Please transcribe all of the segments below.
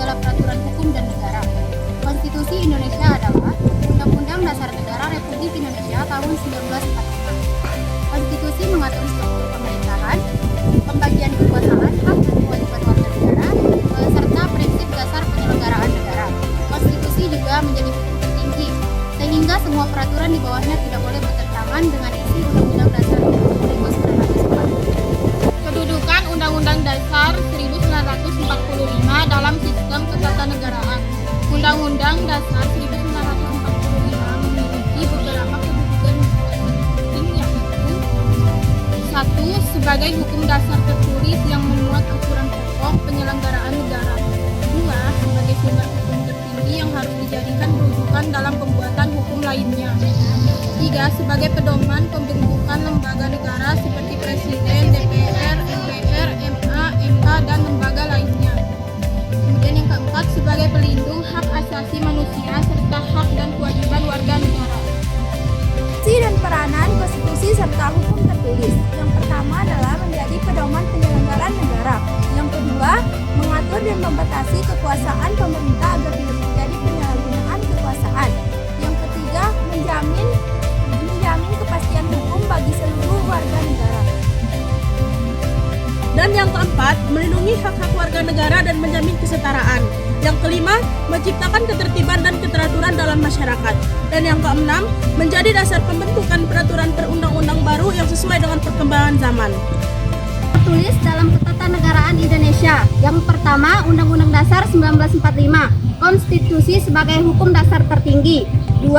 segala peraturan hukum dan negara. Konstitusi Indonesia adalah Undang-Undang Dasar Negara Republik Indonesia tahun 1945. Konstitusi mengatur struktur pemerintahan, pembagian kekuasaan, hak dan kewajiban warga negara, serta prinsip dasar penyelenggaraan negara. Konstitusi juga menjadi hukum tertinggi, sehingga semua peraturan di bawahnya tidak boleh bertentangan dengan isi Undang-Undang Dasar 1945. Kedudukan Undang-Undang Dasar 1945 dalam sistem ketatanegaraan. Undang-Undang Dasar 1945 memiliki beberapa kedudukan penting, yaitu: 1. Sebagai hukum dasar tertulis yang memuat aturan pokok penyelenggaraan negara. 2. Sebagai sumber hukum tertinggi yang harus dijadikan rujukan dalam pembuatan hukum lainnya. 3. Sebagai pedoman pembentukan lembaga negara seperti Presiden, DPR, MPR, MA, MK, dan lembaga lainnya. Kemudian yang keempat, sebagai pelindung hak asasi manusia serta hak dan kewajiban warga negara. Fungsi dan peranan konstitusi serta hukum tertulis. Yang pertama adalah menjadi pedoman penyelenggaraan negara. Yang kedua, mengatur dan membatasi kekuasaan pemerintah agar tidak terjadi penyalahgunaan kekuasaan. Yang ketiga, menjamin kepastian hukum bagi seluruh warga negara. Dan yang keempat, melindungi hak-hak warga negara dan menjamin kesetaraan. Yang kelima, menciptakan ketertiban dan keteraturan dalam masyarakat. Dan yang keenam, menjadi dasar pembentukan peraturan perundang-undang baru yang sesuai dengan perkembangan zaman. Tertulis dalam Ketatanegaraan Indonesia. Yang pertama, Undang-Undang Dasar 1945, Konstitusi sebagai hukum dasar tertinggi. 2.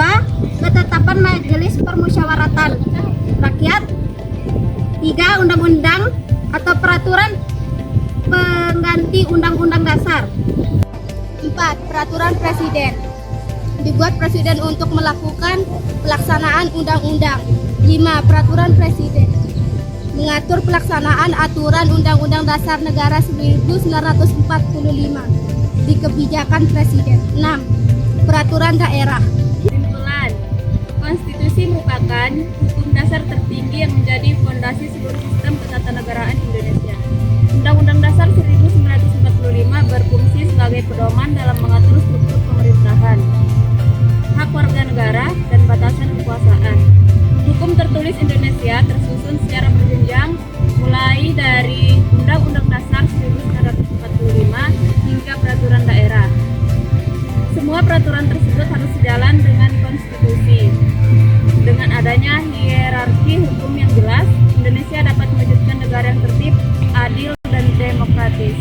Ketetapan Majelis Permusyawaratan Rakyat. 3. Undang-undang atau peraturan pengganti Undang-Undang Dasar. 4. Peraturan Presiden. Dibuat Presiden untuk melakukan pelaksanaan undang-undang. 5. Peraturan Presiden. Mengatur pelaksanaan aturan Undang-Undang Dasar Negara 1945 di kebijakan Presiden. 6. Peraturan daerah. Kesimpulan, konstitusi merupakan hukum dasar tertinggi yang menjadi fondasi seluruh sistem ketatanegaraan Indonesia. Undang-Undang Dasar 1945 berfungsi sebagai pedoman dalam mengatur struktur pemerintahan, hak warga negara, dan batasan kekuasaan. Hukum tertulis Indonesia tersusun secara berjenjang, mulai dari Undang-Undang Dasar 1945 hingga peraturan daerah. Semua peraturan tersebut harus sejalan dengan konstitusi. Dengan adanya hierarki hukum yang jelas, Indonesia dapat mewujudkan negara yang tertib, adil, dan demokratis.